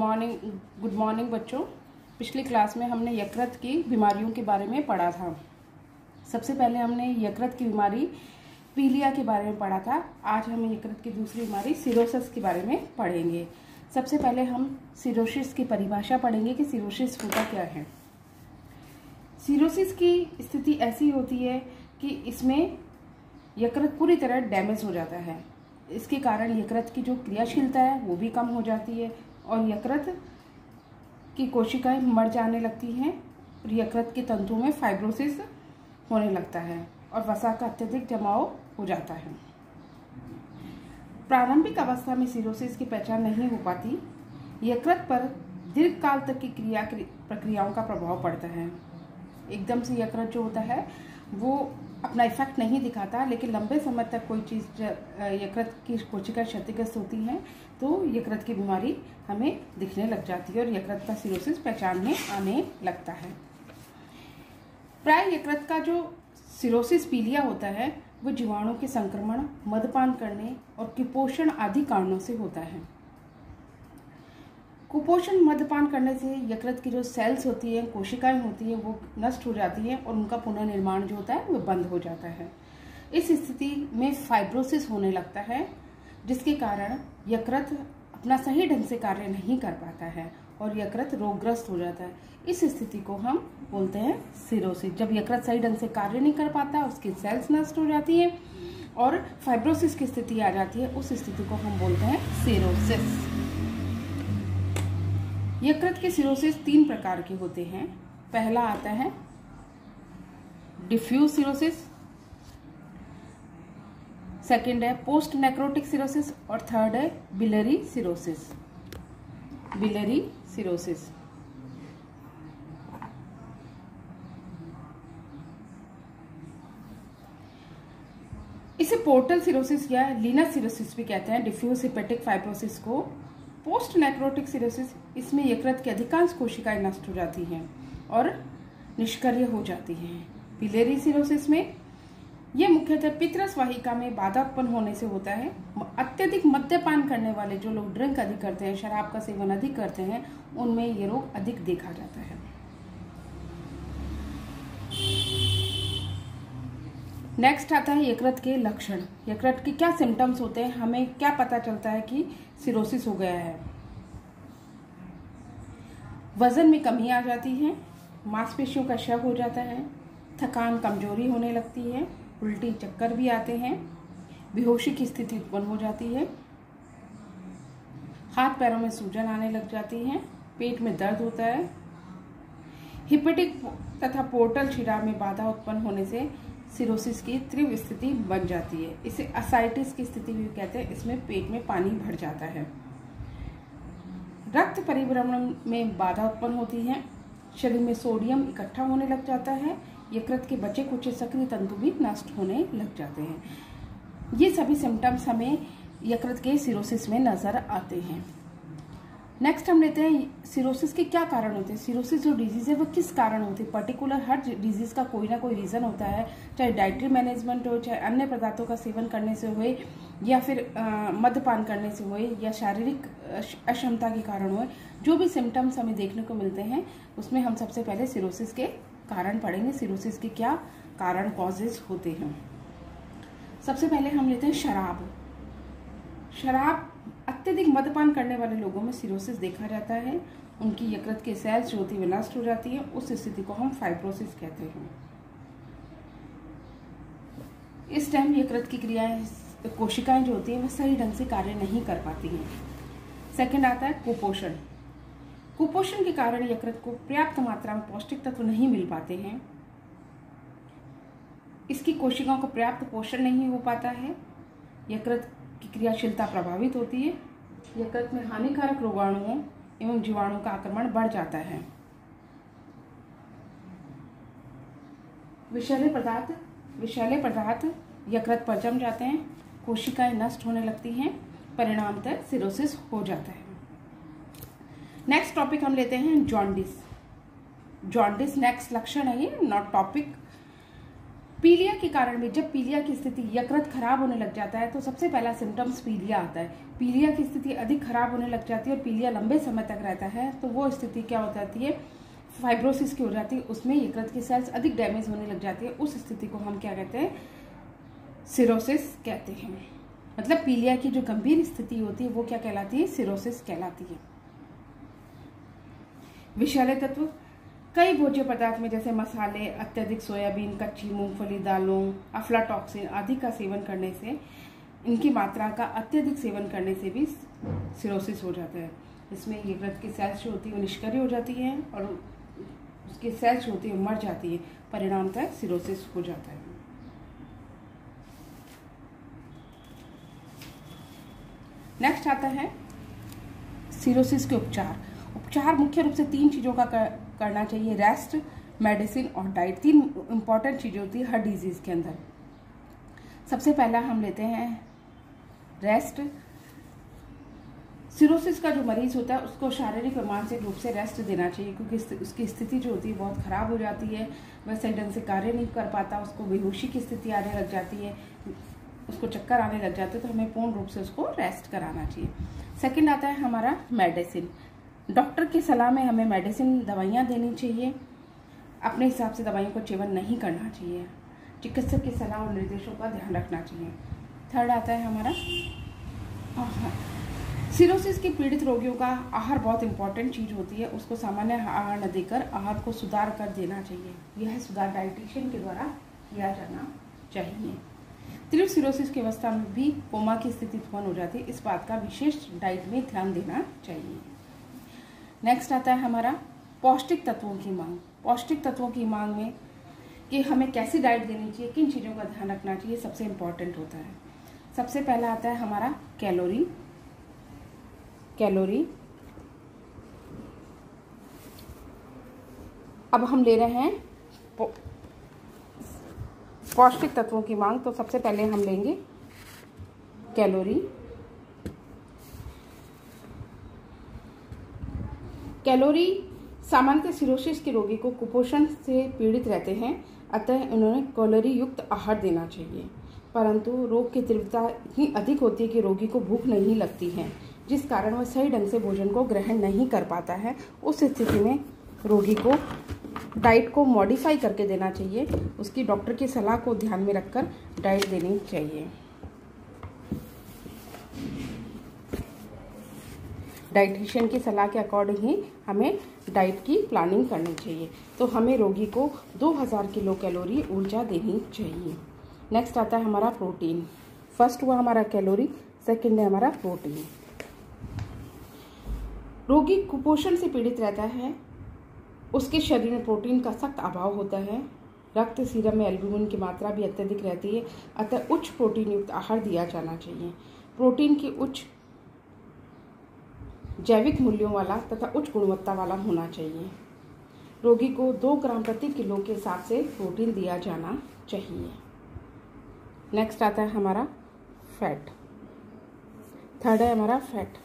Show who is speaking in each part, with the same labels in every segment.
Speaker 1: Good morning बच्चों। पिछली class में हमने यकृत की बीमारियों के बारे में पढ़ा था। सबसे पहले हमने यकृत की बीमारी पीलिया के बारे में पढ़ा था। आज हम यकृत की दूसरी बीमारी सिरोसिस के बारे में पढ़ेंगे। सबसे पहले हम सिरोसिस की परिभाषा पढ़ेंगे कि सिरोसिस होता क्या है। सिरोसिस की स्थिति ऐसी होती है कि इसमें यकृत पूरी तरह डैमेज हो जाता है। इसके कारण यकृत की जो क्रियाशीलता है वो भी कम हो जाती है और यकृत की कोशिकाएं मर जाने लगती हैं और यकृत के तंतुओं में फाइब्रोसिस होने लगता है और वसा का अत्यधिक जमाव हो जाता है। प्रारंभिक अवस्था में सिरोसिस की पहचान नहीं हो पाती। यकृत पर दीर्घकाल तक की प्रक्रियाओं का प्रभाव पड़ता है। एकदम से यकृत जो होता है वो अपना इफेक्ट नहीं दिखाता, लेकिन लंबे समय तक कोई चीज़ यकृत की कोशिका क्षतिग्रस्त होती है तो यकृत की बीमारी हमें दिखने लग जाती है और यकृत का सिरोसिस पहचान में आने लगता है। प्राय यकृत का जो सिरोसिस पीलिया होता है वो जीवाणु के संक्रमण, मद्यपान करने और कुपोषण आदि कारणों से होता है। कुपोषण, मद्यपान करने से यकृत की जो सेल्स होती है, कोशिकाएं होती हैं, वो नष्ट हो जाती हैं और उनका पुनर्निर्माण जो होता है वो बंद हो जाता है। इस स्थिति में फाइब्रोसिस होने लगता है, जिसके कारण यकृत अपना सही ढंग से कार्य नहीं कर पाता है और यकृत रोगग्रस्त हो जाता है। इस स्थिति को हम बोलते हैं सिरोसिस। जब यकृत सही ढंग से कार्य नहीं कर पाता, उसकी सेल्स नष्ट हो जाती हैं और फाइब्रोसिस की स्थिति आ जाती है, उस स्थिति को हम बोलते हैं सिरोसिस। यकृत के सिरोसिस 3 प्रकार के होते हैं। पहला आता है डिफ्यूज सिरोसिस, सेकंड है पोस्ट नेक्रोटिक सिरोसिस और थर्ड है बिलियरी सिरोसिस। बिलियरी सिरोसिस इसे पोर्टल सिरोसिस या लीनस सिरोसिस भी कहते हैं। डिफ्यूज हेपेटिक फाइब्रोसिस को। पोस्ट नेक्रोटिक सिरोसिस, इसमें यकृत की अधिकांश कोशिकाएं नष्ट हो जाती हैं और निष्क्रिय हो जाती हैं। बिलियरी सिरोसिस में यह मुख्यतः पित्तरस वाहिका में बाधा उत्पन्न होने से होता है। अत्यधिक मद्यपान करने वाले जो लोग ड्रिंक अधिक करते हैं, शराब का सेवन अधिक करते हैं, उनमें यह रोग अधिक देखा जाता है। नेक्स्ट आता है यकृत के लक्षण। यकृत के क्या सिम्टम्स होते हैं, हमें क्या पता चलता है कि सिरोसिस हो गया है। वजन में कमी आ जाती है, मांसपेशियों का क्षय हो जाता है, थकान, कमजोरी होने लगती है, उल्टी चक्कर भी आते हैं, बेहोशी की स्थिति उत्पन्न हो जाती है, हाथ पैरों में सूजन आने लग जाती है, पेट में दर्द होता है। हिपेटिक तथा पोर्टल शिरा में बाधा उत्पन्न होने से सिरोसिस की तीव्र स्थिति बन जाती है। इसे असाइटिस की स्थिति भी कहते हैं। इसमें पेट में पानी भर जाता है। रक्त परिभ्रमण में बाधा उत्पन्न होती है, शरीर में सोडियम इकट्ठा होने लग जाता है, यकृत के बचे कुछ सक्रिय तंतु भी नष्ट होने लग जाते हैं। ये सभी सिम्टम्स हमें यकृत के सिरोसिस में नजर आते हैं। नेक्स्ट हम लेते हैं सिरोसिस के क्या कारण होते हैं। सिरोसिस जो डिजीज है वो किस कारण होती है। पर्टिकुलर हर डिजीज का कोई ना कोई रीजन होता है, चाहे डाइटरी मैनेजमेंट हो, चाहे अन्य पदार्थों का सेवन करने से हो, या फिर मद्यपान करने से हो, या शारीरिक अक्षमता के कारण हो। जो भी सिम्टम्स हमें देखने को मिलते हैं उसमें हम सबसे पहले सिरोसिस के कारण पढ़ेंगे। सिरोसिस के क्या कारण, कॉजेज होते हैं। सबसे पहले हम लेते हैं शराब। शराब, अत्यधिक मद्यपान करने वाले लोगों में सिरोसिस देखा जाता है। उनकी यकृत की सेल्स जो होती है वो नष्ट हो जाती है। उस स्थिति को हम फाइब्रोसिस कहते हैं। इस टाइम यकृत की क्रियाएं, कोशिकाएं जो होती हैं वो सही ढंग से कार्य नहीं कर पाती हैं। सेकंड आता है कुपोषण। कुपोषण के कारण यकृत को पर्याप्त मात्रा में पौष्टिक तत्व नहीं मिल पाते हैं। इसकी कोशिकाओं को पर्याप्त पोषण नहीं हो पाता है। यकृत की क्रियाशीलता प्रभावित होती है। यकृत में हानिकारक रोगाणुओं एवं जीवाणुओं का आक्रमण बढ़ जाता है। विषैले पदार्थ यकृत पर जम जाते हैं, कोशिकाएं नष्ट होने लगती हैं, परिणामतः सिरोसिस हो जाता है। नेक्स्ट टॉपिक हम लेते हैं जॉन्डिस। जॉन्डिस नेक्स्ट लक्षण है, ये नॉट टॉपिक। पीलिया के कारण में, जब पीलिया की स्थिति, यकृत खराब होने लग जाता है तो सबसे पहला सिम्टम्स पीलिया आता है। पीलिया की स्थिति अधिक खराब होने लग जाती है और पीलिया लंबे समय तक रहता है तो वो स्थिति क्या हो जाती है, फाइब्रोसिस की हो जाती है। उसमें यकृत के सेल्स अधिक डैमेज होने लग जाती है। उस स्थिति को हम क्या कहते हैं, सिरोसिस कहते हैं। मतलब पीलिया की जो गंभीर स्थिति होती है वो क्या कहलाती है, सिरोसिस कहलाती है। विषैले तत्व, कई भोज्य पदार्थ में जैसे मसाले, अत्यधिक सोयाबीन, कच्ची मूंगफली, दालों, अफ्लाटॉक्सिन आदि का सेवन करने से, इनकी मात्रा का अत्यधिक सेवन करने से भी सिरोसिस हो जाता है। इसमें यकृत की सेल्स जो होती है वो निष्क्रिय हो जाती है और उसकी सेल्स जो होती है मर जाती है, परिणामतः सिरोसिस हो जाता है। नेक्स्ट आता है सिरोसिस के उपचार। उपचार मुख्य रूप से 3 चीजों का करना चाहिए, रेस्ट, मेडिसिन और डाइट। 3 इंपॉर्टेंट चीजें होती है हर डिजीज के अंदर। सबसे पहला हम लेते हैं रेस्ट। सिरोसिस का जो मरीज होता है उसको शारीरिक और मानसिक रूप से रेस्ट देना चाहिए, क्योंकि उसकी स्थिति जो होती है बहुत खराब हो जाती है। वह सही ढंग से कार्य नहीं कर पाता, उसको बेहोशी की स्थिति आने लग जाती है, उसको चक्कर आने लग जाते हैं, तो हमें पूर्ण रूप से उसको रेस्ट कराना चाहिए। सेकंड आता है हमारा मेडिसिन। डॉक्टर की सलाह में हमें मेडिसिन, दवाइयाँ देनी चाहिए। अपने हिसाब से दवाइयों का सेवन नहीं करना चाहिए। चिकित्सक की सलाह और निर्देशों का ध्यान रखना चाहिए। थर्ड आता है हमारा आहार। सिरोसिस के पीड़ित रोगियों का आहार बहुत इंपॉर्टेंट चीज होती है। उसको सामान्य आहार न देकर आहार को सुधार कर देना चाहिए। यह सुधार डाइटिशियन के द्वारा किया जाना चाहिए। तीव्र सिरोसिस की अवस्था में भी कोमा की स्थिति उत्पन्न हो जाती है। इस बात का विशेष डाइट में ध्यान देना चाहिए। नेक्स्ट आता है हमारा पौष्टिक तत्वों की मांग। पौष्टिक तत्वों की मांग में कि हमें कैसी डाइट देनी चाहिए, किन चीज़ों का ध्यान रखना चाहिए, सबसे इम्पोर्टेंट होता है। सबसे पहला आता है हमारा कैलोरी। अब हम ले रहे हैं पौष्टिक तत्वों की मांग, तो सबसे पहले हम लेंगे कैलोरी। कैलोरी सामान्यतः सिरोसिस के रोगी को कुपोषण से पीड़ित रहते हैं, अतः उन्हें कैलोरी युक्त आहार देना चाहिए। परंतु रोग की तीव्रता इतनी अधिक होती है कि रोगी को भूख नहीं लगती है, जिस कारण वह सही ढंग से भोजन को ग्रहण नहीं कर पाता है। उस स्थिति में रोगी को डाइट को मॉडिफाई करके देना चाहिए। उसकी डॉक्टर की सलाह को ध्यान में रखकर डाइट देनी चाहिए। डाइटिशियन की सलाह के अकॉर्डिंग ही हमें डाइट की प्लानिंग करनी चाहिए। तो हमें रोगी को 2000 किलो कैलोरी ऊर्जा देनी चाहिए। नेक्स्ट आता है हमारा प्रोटीन। फर्स्ट हुआ हमारा कैलोरी, सेकंड है हमारा प्रोटीन। रोगी कुपोषण से पीड़ित रहता है, उसके शरीर में प्रोटीन का सख्त अभाव होता है। रक्त सीरम में एल्ब्यूमिन की मात्रा भी अत्यधिक रहती है, अतः उच्च प्रोटीन युक्त आहार दिया जाना चाहिए। प्रोटीन की उच्च जैविक मूल्यों वाला तथा उच्च गुणवत्ता वाला होना चाहिए। रोगी को 2 ग्राम प्रति किलो के हिसाब से प्रोटीन दिया जाना चाहिए। नेक्स्ट आता है हमारा फैट। थर्ड है हमारा फैट।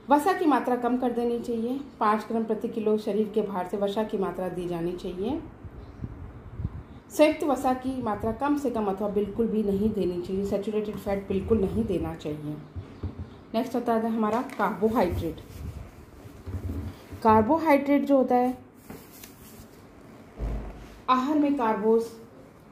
Speaker 1: वसा की मात्रा कम कर देनी चाहिए। 5 ग्राम प्रति किलो शरीर के भार से वसा की मात्रा दी जानी चाहिए। संयुक्त वसा की मात्रा कम से कम अथवा बिल्कुल भी नहीं देनी चाहिए। सैचुरेटेड फैट बिल्कुल नहीं देना चाहिए। नेक्स्ट आता है हमारा कार्बोहाइड्रेट। कार्बोहाइड्रेट जो होता है, आहार में कार्बोज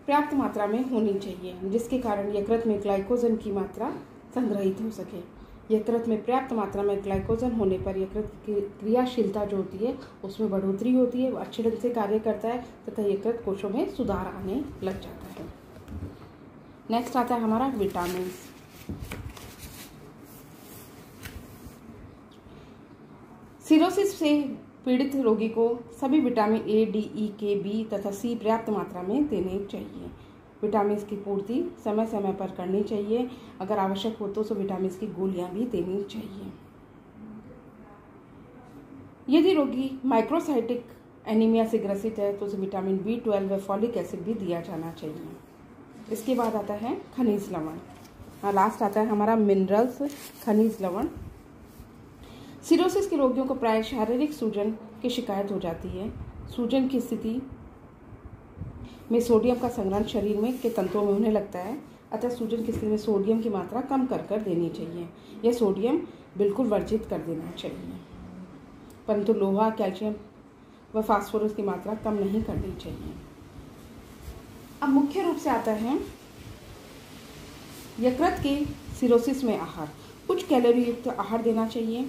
Speaker 1: पर्याप्त मात्रा में होनी चाहिए, जिसके कारण यकृत में ग्लाइकोजन की मात्रा संग्रहित हो सके। यकृत में पर्याप्त मात्रा में ग्लाइकोजन होने पर यकृत की क्रियाशीलता जो होती है उसमें बढ़ोतरी होती है, वो अच्छे ढंग से कार्य करता है तथा यकृत कोशों में सुधार आने लग जाता है। नेक्स्ट आता है हमारा विटामिन। सिरोसिस से पीड़ित रोगी को सभी विटामिन ए, डी, ई, के, बी तथा सी पर्याप्त मात्रा में देने चाहिए। विटामिन की पूर्ति समय समय पर करनी चाहिए। अगर आवश्यक हो तो विटामिन की गोलियां भी देनी चाहिए। यदि रोगी माइक्रोसाइटिक एनीमिया से ग्रसित है तो उसे विटामिन B12 व फॉलिक एसिड भी दिया जाना चाहिए। इसके बाद आता है खनिज लवण। लास्ट आता है हमारा मिनरल्स, खनिज लवण। सिरोसिस के रोगियों को प्राय शारीरिक सूजन की शिकायत हो जाती है। सूजन की स्थिति में सोडियम का संग्रहण शरीर में के तंतुओं में होने लगता है, अतः सूजन की स्थिति में सोडियम की मात्रा कम कर देनी चाहिए। यह सोडियम बिल्कुल वर्जित कर देना चाहिए, परंतु लोहा, कैल्शियम व फास्फोरस की मात्रा कम नहीं करनी चाहिए। अब मुख्य रूप से आता है यकृत के सिरोसिस में आहार। उच्च कैलोरी युक्त आहार देना चाहिए,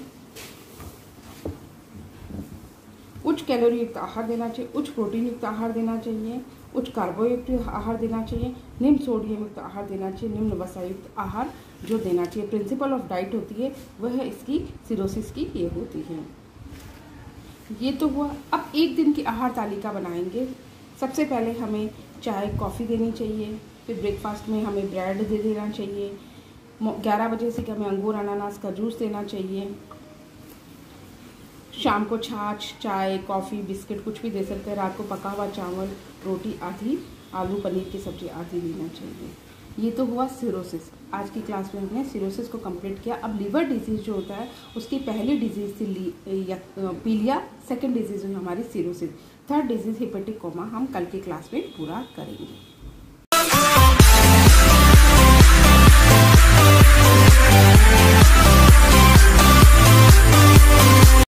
Speaker 1: उच्च कैलोरी युक्त आहार देना चाहिए, उच्च प्रोटीन युक्त आहार देना चाहिए, उच्च कार्बोयुक्त आहार देना चाहिए, निम्न सोडियम युक्त आहार देना चाहिए, निम्न वसा युक्त आहार जो देना चाहिए। प्रिंसिपल ऑफ डाइट होती है वह इसकी सिरोसिस की ये होती है। ये तो हुआ। अब एक दिन की आहार तालिका बनाएंगे। सबसे पहले हमें चाय कॉफ़ी देनी चाहिए, फिर ब्रेकफास्ट में हमें ब्रेड दे देना चाहिए, 11 बजे से हमें अंगूर अनानास का जूस देना चाहिए, शाम को छाछ, चाय, कॉफ़ी, बिस्किट कुछ भी दे सकते हैं, रात को पका हुआ चावल, रोटी आदि, आलू पनीर की सब्जी आदि देना चाहिए। ये तो हुआ सिरोसिस। आज की क्लास में हमने सिरोसिस को कंप्लीट किया। अब लिवर डिजीज़ जो होता है उसकी पहली डिजीज़ थी पीलिया, सेकेंड डिजीज़ हुई हमारी cirrhosis, third disease hepatic coma हम कल की क्लास में पूरा करेंगे।